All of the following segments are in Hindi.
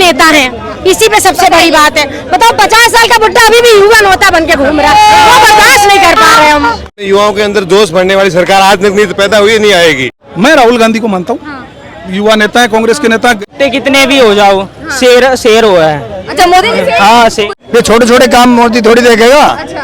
नेता हैं, इसी पे सबसे बड़ी बात है। बताओ 50 साल का बुढ़ा अभी भी युवा नोता बन के घूम रहा है, वो बर्दाश्त नहीं कर पा रहे हम। युवाओं के अंदर जोश भरने वाली सरकार आज तक नहीं पैदा हुई, नहीं आएगी। मैं राहुल गांधी को मानता हूँ। युवा नेता है, कांग्रेस के नेता। कितने भी हो जाओ, शेर हुआ है। अच्छा, मोदी जी से? हाँ, ये छोटे छोटे काम मोदी थोड़ी देखेगा। अच्छा,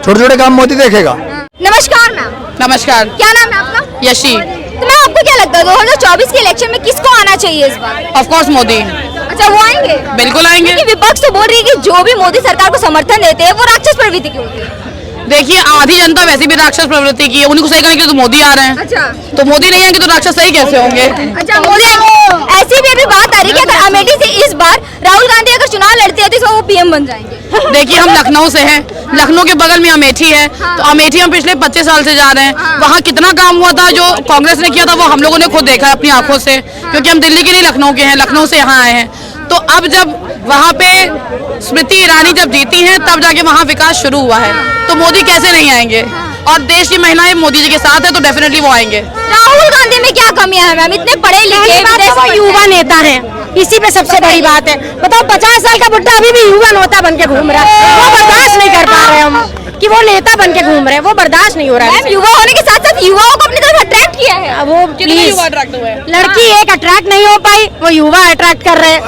छोटे छोटे काम मोदी देखेगा। नमस्कार मैम। नमस्कार। क्या नाम है आपका? यशी। तो मैम आपको क्या लगता है 2024 के इलेक्शन में किसको आना चाहिए इस बार? Of course Modi. अच्छा, वो आएंगे? बिल्कुल आएंगे। क्योंकि विपक्ष तो बोल रही है कि जो भी मोदी सरकार को समर्थन देते हैं वो राक्षस प्रवृत्ति की होती है। देखिए, आधी जनता वैसे भी राक्षस प्रवृत्ति की है, उन्हीं को सही करने के लिए तो मोदी आ रहे हैं। अच्छा, तो मोदी नहीं आएंगे तो राक्षस सही कैसे होंगे? अच्छा, मोदी ऐसी भी अभी बात आ रही है कि अगर अमेठी से इस बार राहुल गांधी अगर चुनाव लड़ते हैं तो इस बार वो पीएम बन जाएंगे। देखिए, हम लखनऊ से हैं, लखनऊ के बगल में अमेठी है। तो अमेठी हम पिछले 25 साल से जा रहे हैं। वहाँ कितना काम हुआ था जो कांग्रेस ने किया था, वो हम लोगों ने खुद देखा है अपनी आंखों से, क्योंकि हम दिल्ली के नहीं लखनऊ के हैं, लखनऊ से यहाँ आए हैं। तो अब जब वहाँ पे स्मृति ईरानी जब जीती हैं तब जाके वहाँ विकास शुरू हुआ है, तो मोदी कैसे नहीं आएंगे? और देश की महिलाएं मोदी जी के साथ है तो डेफिनेटली वो आएंगे। राहुल गांधी में क्या कमियां हैं मैम? इतने पढ़े लिखे, वो युवा नेता हैं, इसी पे सबसे बड़ी बात है। बताओ 50 साल का बुढ़ा अभी भी युवा नोता बन के घूम रहा है, वो बर्दाश्त नहीं कर पा रहे हम कि वो नेता बन के घूम रहे हैं, वो बर्दाश्त नहीं हो रहा है। युवा होने के साथ साथ युवाओं को अपनी तरफ अट्रैक्ट किया है। वो लड़की एक अट्रैक्ट नहीं हो पाई, वो युवा अट्रैक्ट कर रहे हैं।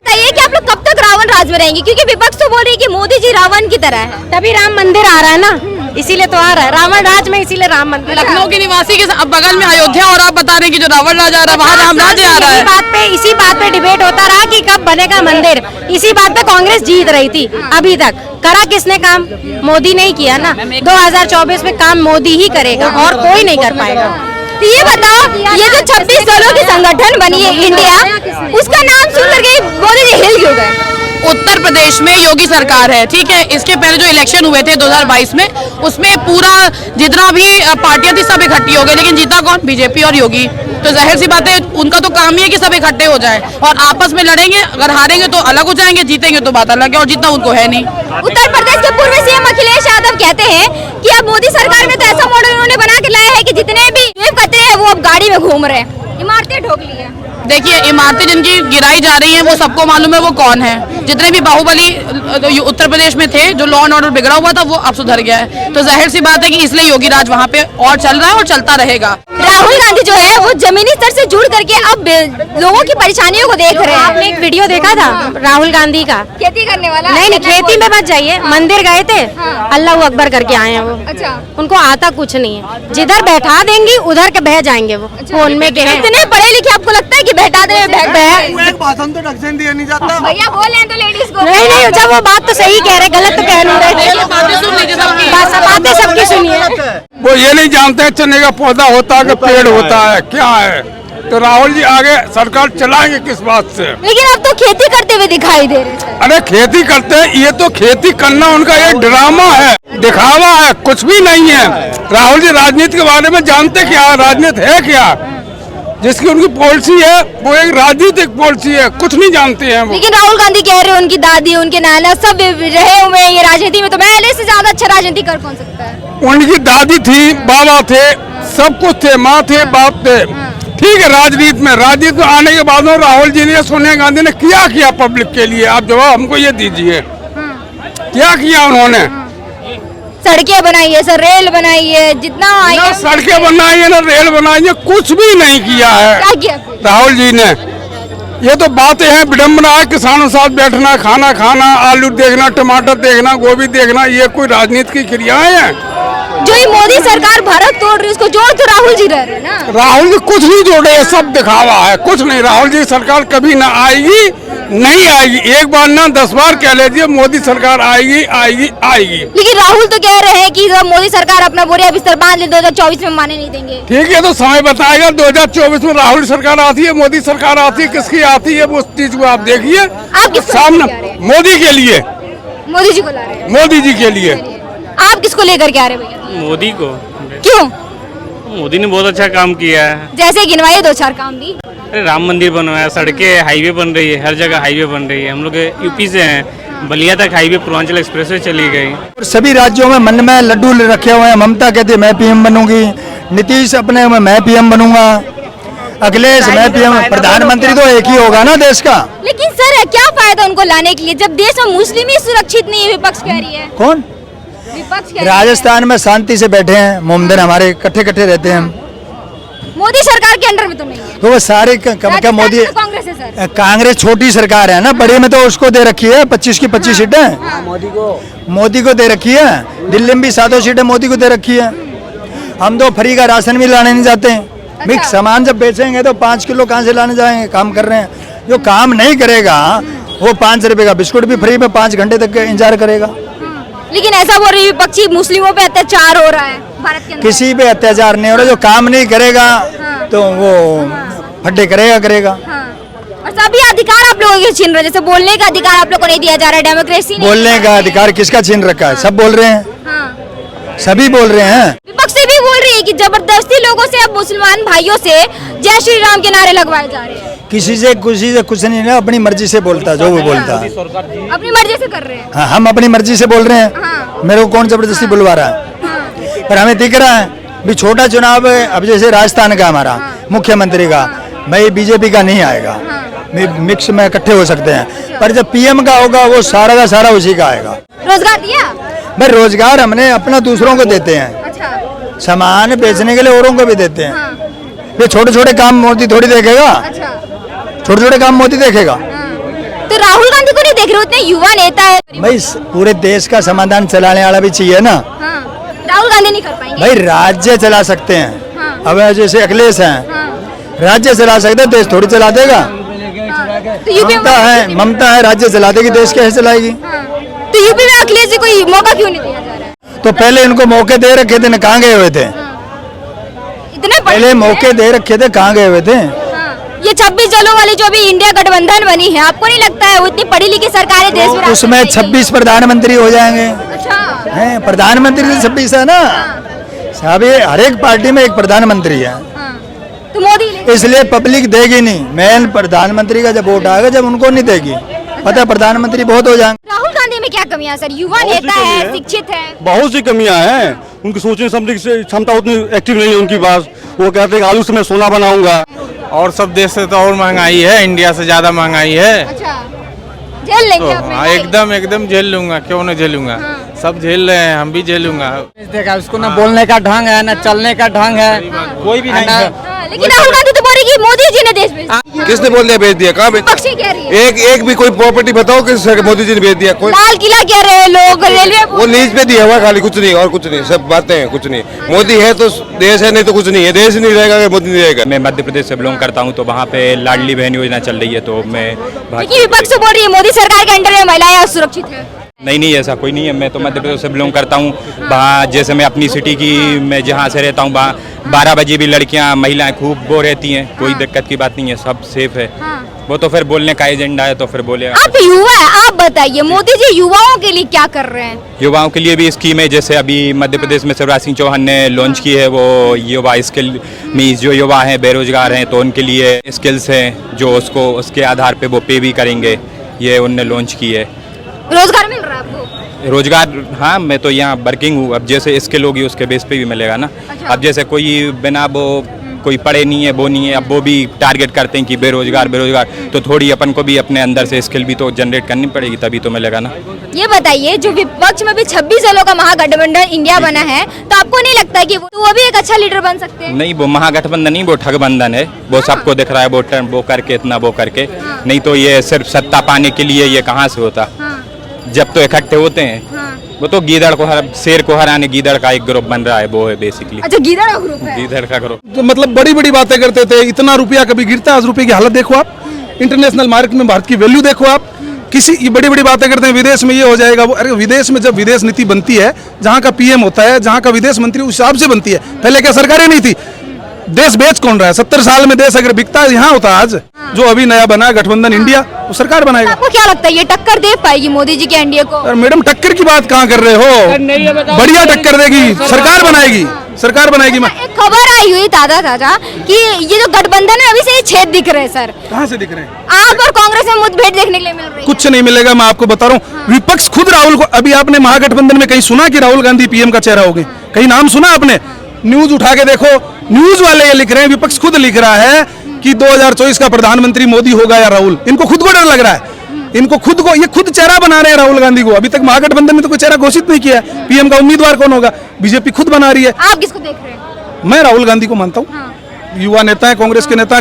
बताइए कि आप लोग कब तक रावण राज में रहेंगे? क्योंकि विपक्ष तो बोल रही है कि मोदी जी रावण की तरह है। तभी राम मंदिर आ रहा है ना, इसीलिए तो आ रहा है रावण राज में, इसीलिए राम मंदिर। लखनऊ के निवासी के बगल में अयोध्या और आप बता रहे हैं कि जो रावण राज आ रहा है वहाँ राम राज्य आ रहा है। इसी बात पे डिबेट होता रहा कि कब बनेगा मंदिर। इसी बात पे कांग्रेस जीत रही थी। अभी तक करा किसने काम? मोदी नहीं किया ना। 2024 में काम मोदी ही करेगा और कोई नहीं कर पाएगा। तो ये बताओ, ये जो 26 दलों की संगठन बनी है इंडिया, उसका नाम सुनकर के मोदी जी हिल क्यों गए? उत्तर प्रदेश में योगी सरकार है, ठीक है। इसके पहले जो इलेक्शन हुए थे 2022 में, उसमें पूरा जितना भी पार्टियां थी सब इकट्ठी हो गई, लेकिन जीता कौन? बीजेपी और योगी। तो जाहिर सी बात है, उनका तो काम ही है कि सब इकट्ठे हो जाए और आपस में लड़ेंगे। अगर हारेंगे तो अलग हो जाएंगे, जीतेंगे तो बात अलग है, और जितना उनको है नहीं। उत्तर प्रदेश के पूर्व सीएम अखिलेश यादव कहते हैं कि अब मोदी सरकार में तो ऐसा मॉडल उन्होंने बना के लाया है कि जितने भी कचरे हैं वो अब गाड़ी में घूम रहे हैं, इमारतें ठोक ली है। देखिए, इमारतें जिनकी गिराई जा रही हैं वो सबको मालूम है वो कौन है। जितने भी बाहुबली उत्तर प्रदेश में थे, जो लॉ एंड ऑर्डर बिगड़ा हुआ था, वो अब सुधर गया है। तो जाहिर सी बात है कि इसलिए योगी राज वहाँ पे और चल रहा है और चलता रहेगा। राहुल गांधी जो है वो जमीनी स्तर से जुड़ करके अब लोगों की परेशानियों को देख रहे हैं। आपने एक वीडियो देखा था राहुल गांधी का? खेती करने वाला? नहीं, खेती में मत जाइए, मंदिर गए थे, अल्लाह अकबर करके आए हैं वो। अच्छा, उनको आता कुछ नहीं है, जिधर बैठा देंगी उधर के बह जाएंगे वो। फोन में के इतने पढ़े लिखे, आपको लगता है कि बैठा दे? भाषण तो ढंग से दिया नहीं जाता। भैया बोले तो लेडीज को नहीं, जब वो बात तो सही कह रहे, गलत तो कह नहीं रहे। बातें सबकी सुनिए। वो ये नहीं जानते चने का पौधा होता है कि पेड़ होता है, क्या है। तो राहुल जी आगे सरकार चलाएंगे किस बात से? लेकिन अब तो खेती करते हुए दिखाई दे रहे हैं। अरे खेती करते हैं, ये तो खेती करना उनका एक ड्रामा है, दिखावा है, कुछ भी नहीं है। राहुल जी राजनीति के बारे में जानते क्या? राजनीति है क्या? जिसकी उनकी पॉलिसी है वो एक राजनीतिक पॉलिसी है, कुछ नहीं जानते हैं वो। लेकिन राहुल गांधी कह रहे हैं उनकी दादी, उनके नाना सब रहे हुए हैं ये राजनीति में, तो पहले से ज्यादा अच्छा राजनीति कर कौन सकता है? उनकी दादी थी, बाबा थे, सब कुछ थे, माँ थे, बाप थे, ठीक है। राजनीति में आने के बाद राहुल जी ने, सोनिया गांधी ने किया पब्लिक के लिए? आप जवाब हमको ये दीजिए, क्या किया उन्होंने? सड़कें बनाई है सर, रेल बनाई है, जितना ना सड़कें बनाई है ना रेल बनाई है, कुछ भी नहीं किया है। क्या किया राहुल जी ने? ये तो बातें हैं, विडम्बना है, किसानों के साथ बैठना, खाना खाना, आलू देखना, टमाटर देखना, गोभी देखना, ये कोई राजनीति की क्रियाएं हैं? जो ये मोदी सरकार भारत तोड़ रही है उसको जोड़ तो राहुल जी रह रहे हैं ना। राहुल जी कुछ नहीं जोड़े, ये सब दिखावा है, कुछ नहीं। राहुल जी सरकार कभी ना आएगी, नहीं आएगी। एक बार ना 10 बार कह लीजिए मोदी सरकार आएगी आएगी आएगी। लेकिन राहुल तो कह रहे हैं कि मोदी सरकार अपना बोरिया बिस्तर बांध ले, 2024 में माने नहीं देंगे। ठीक है, तो समय बताएगा 2024 में राहुल सरकार आती है, मोदी सरकार आती है, किसकी आती है, वो उस चीज को आप देखिए। आप सामने मोदी के लिए, मोदी जी को ला रहे हैं, मोदी जी के लिए। आप किसको लेकर के आ रहे हैं भैया? मोदी को। क्यों? मोदी ने बहुत अच्छा काम किया है। जैसे गिनवाइए 2-4 काम भी। अरे राम मंदिर बनवाया, सड़कें, हाईवे बन रही है, हर जगह हाईवे बन रही है। हम लोग यूपी से हैं, बलिया तक हाईवे, पूर्वांचल एक्सप्रेसवे चली गई। सभी राज्यों में मन में लड्डू रखे हुए हैं। ममता कहती है मैं पीएम बनूंगी, नीतीश अपने मैं पीएम बनूंगा, अखिलेश मैं पीएम, प्रधानमंत्री तो एक ही होगा ना देश का। लेकिन सर क्या फायदा उनको लाने के लिए जब देश में मुस्लिम ही सुरक्षित नहीं है, विपक्ष कह रही है। कौन? विपक्ष कह रही है। राजस्थान में शांति से बैठे हैं, मोमदन हमारे इकट्ठे इकट्ठे रहते हैं हम। मोदी सरकार के अंडर में तो नहीं है। तो वो सारे क्या मोदी, राजस्थान में कांग्रेस है सर। कांग्रेस छोटी सरकार है ना, बड़ी में तो उसको दे रखी है 25 की 25 सीटें मोदी को दे रखी है। दिल्ली में भी 7 सीटें मोदी को दे रखी है। हम तो फ्री का राशन भी लाने नहीं जाते हैं। मिक्स सामान जब बेचेंगे तो 5 किलो कहाँ से लाने जाएंगे? काम कर रहे हैं। जो काम नहीं करेगा वो 5 रुपए का बिस्कुट भी फ्री में 5 घंटे तक इंतजार करेगा। लेकिन ऐसा बोल रही विपक्षी मुस्लिमों पे अत्याचार हो रहा है भारत के अंदर। किसी पे अत्याचार नहीं हो रहा। जो काम नहीं करेगा तो वो फड्डे करेगा। और सभी अधिकार आप लोगों के छीन रहे, जैसे बोलने का अधिकार आप लोगों को नहीं दिया जा रहा है, डेमोक्रेसी नहीं। बोलने का अधिकार किसका छीन रखा है? सब बोल रहे हैं, सभी बोल रहे हैं। विपक्ष से भी बोल रही है कि जबरदस्ती लोगों से अब मुसलमान भाइयों से जय श्री राम के नारे लगवाए जा रहे हैं। किसी से कुछ नहीं ना, अपनी मर्जी से बोलता है जो वो बोलता है। अपनी मर्जी से कर रहे हैं। हाँ, हम अपनी मर्जी से बोल रहे हैं। मेरे को कौन जबरदस्ती बुलवा रहा है? पर हमें दिख रहा है भी छोटा चुनाव है। अब जैसे राजस्थान का हमारा मुख्यमंत्री का, भाई बीजेपी का नहीं आएगा, मिक्स में इकट्ठे हो सकते हैं। पर जब पीएम का होगा वो सारा का सारा उसी का आएगा। रोजगार दिया भाई, रोजगार हमने अपना दूसरों को देते हैं। अच्छा। सामान बेचने के लिए औरों को भी देते हैं। ये छोटे छोटे काम मोदी थोड़ी देखेगा। छोटे छोटे काम मोदी देखेगा। तो राहुल गांधी को नहीं देख रहे? उतने युवा नेता है भाई, पूरे देश का समाधान चलाने वाला भी चाहिए ना। राहुल गांधी नहीं कर पाएंगे। भाई राज्य चला सकते हैं। अब जैसे अखिलेश हैं, राज्य चला सकते हैं, देश थोड़ी चला देगा। तो यूपी ममता है राज्य चला देगी, देश कैसे चलाएगी? तो यूपी में अखिलेश जी को मौका क्यों नहीं दिया जा रहा है? तो पहले इनको मौके दे रखे थे ना, कहाँ गए हुए थे? इतने पहले मौके दे रखे थे, कहाँ गए हुए थे? ये 26 दलों वाली जो भी इंडिया गठबंधन बनी है, आपको नहीं लगता है वो इतनी पढ़ी लिखी सरकारें देश में? उसमें 26 प्रधानमंत्री हो जाएंगे। अच्छा हैं, प्रधानमंत्री तो 26 है ना। सब हर एक पार्टी में एक प्रधानमंत्री है। तो मोदी इसलिए पब्लिक देगी नहीं। मेन प्रधानमंत्री का जब वोट आएगा, जब उनको नहीं देगी। पता है प्रधानमंत्री बहुत हो जाएंगे। राहुल गांधी में क्या कमियां सर? युवा नेता है, शिक्षित है। बहुत सी कमियां हैं। उनकी सोचने समझने की क्षमता उतनी एक्टिव नहीं है उनके पास। वो कहते हैं कि आलू से मैं सोना बनाऊंगा। और सब देश से तो और महंगाई है, इंडिया से ज्यादा महंगाई है। अच्छा, झेल लेंगे आप? हाँ, एकदम झेल लूंगा, क्यों नहीं झेलूंगा। सब झेल रहे हैं, हम भी झेलूंगा। देखा उसको ना बोलने का ढंग है ना चलने का ढंग है, कोई भी नहीं है। लेकिन राहुल गांधी तो बोल रही कि मोदी जी ने देश भेज दिया। किसने बोल दिया भेज दिया? कहाँ भेज? विपक्षी कह रही है। एक भी कोई प्रॉपर्टी बताओ किस मोदी जी ने भेज दिया? कोई लाल किला कह रहे हैं लोग, रेलवे वो लीज पे दिया हुआ खाली, कुछ नहीं और कुछ नहीं। सब बातें हैं, कुछ नहीं। मोदी है तो देश है, नहीं तो कुछ नहीं है। देश नहीं रहेगा अगर मोदी नहीं रहेगा। मैं मध्य प्रदेश से बिलोंग करता हूँ, तो वहाँ पे लाडली बहन योजना चल रही है, तो मैं लेकिन विपक्ष बोल रही है मोदी सरकार के अंडर में महिलाएं असुरक्षित है। नहीं ऐसा कोई नहीं है। मैं तो मध्य प्रदेश से बिलोंग करता हूँ। वहाँ जैसे मैं अपनी सिटी की, मैं जहाँ से रहता हूँ वहाँ 12 बजे भी लड़कियाँ महिलाएं खूब वो रहती हैं। कोई दिक्कत की बात नहीं है, सब सेफ है। वो तो फिर बोलने का एजेंडा है, तो फिर बोले। आप युवा है, आप बताइए मोदी जी युवाओं के लिए क्या कर रहे हैं? युवाओं के लिए भी स्कीम है, जैसे अभी मध्य प्रदेश में शिवराज सिंह चौहान ने लॉन्च की है। वो युवा स्किल मीन्स जो युवा हैं बेरोजगार हैं, तो उनके लिए स्किल्स हैं जो उसको उसके आधार पे वो पे भी करेंगे। ये उनने लॉन्च की है। रोजगार मिल रहा है आपको? रोजगार, हाँ, मैं तो यहाँ वर्किंग हूँ। अब जैसे स्किल होगी उसके बेस पे भी मिलेगा ना। अच्छा। अब जैसे कोई बिना वो कोई पढ़े नहीं है, वो नहीं है, अब वो भी टारगेट करते हैं कि बेरोजगार, तो थोड़ी अपन को भी अपने अंदर से स्किल भी तो जनरेट करनी पड़ेगी, तभी तो मिलेगा ना। ये बताइए, जो विपक्ष में भी 26 दलों का महागठबंधन इंडिया बना है, तो आपको नहीं लगता कि वो भी एक अच्छा लीडर बन सकते हैं? नहीं, वो महागठबंधन नहीं, वो ठगबंधन है। वो सबको दिख रहा है, वो टर्न वो करके इतना वो करके। नहीं तो ये सिर्फ सत्ता पाने के लिए ये कहाँ से होता? जब तो इकट्ठे होते हैं। वो तो गीदड़ को शेर को हराने गीदड़ का एक ग्रुप बन रहा है, वो है बेसिकली। अच्छा, गीदड़ का ग्रुप है? गीदड़ का ग्रुप। जो मतलब बड़ी बड़ी बातें करते थे, इतना रुपया कभी गिरता है? आज रुपये की हालत देखो आप, इंटरनेशनल मार्केट में भारत की वैल्यू देखो आप। किसी ये बड़ी बड़ी बातें करते हैं विदेश में ये हो जाएगा वो। अरे विदेश में जब विदेश नीति बनती है, जहाँ का पीएम होता है, जहाँ का विदेश मंत्री, उस हिसाब से बनती है। पहले क्या सरकारें नहीं थी? देश बेच कौन रहा है? 70 साल में देश अगर बिकता है यहाँ होता आज। जो अभी नया बना गठबंधन इंडिया, वो सरकार बनाएगा। आपको क्या लगता है ये टक्कर दे पाएगी मोदी जी के एनडीए को? अरे मैडम, टक्कर की बात कहाँ कर रहे हो? बढ़िया टक्कर देगी, सरकार बनाएगी, सरकार बनाएगी। एक खबर आई हुई ताजा कि ये जो गठबंधन है अभी से ये छेद दिख रहे हैं सर। कहाँ से दिख रहे हैं? आप और कांग्रेस में मुठभेड़ देखने के लिए मिल रही है। कुछ नहीं मिलेगा, मैं आपको बता रहा हूँ। विपक्ष खुद राहुल को, अभी आपने महागठबंधन में कहीं सुना कि राहुल गांधी पीएम का चेहरा होंगे? कहीं नाम सुना आपने? न्यूज उठा के देखो, न्यूज वाले ये लिख रहे हैं, विपक्ष खुद लिख रहा है कि 2024 का प्रधानमंत्री मोदी होगा या राहुल। इनको खुद को डर लग रहा है, इनको खुद को, ये खुद चेहरा बना रहे हैं राहुल गांधी को। अभी तक महागठबंधन ने तो कोई चेहरा घोषित नहीं किया है, पीएम का उम्मीदवार कौन होगा, बीजेपी खुद बना रही है। आप किसको देख रहे हैं? मैं राहुल गांधी को मानता हूँ, युवा नेता है, कांग्रेस के नेता।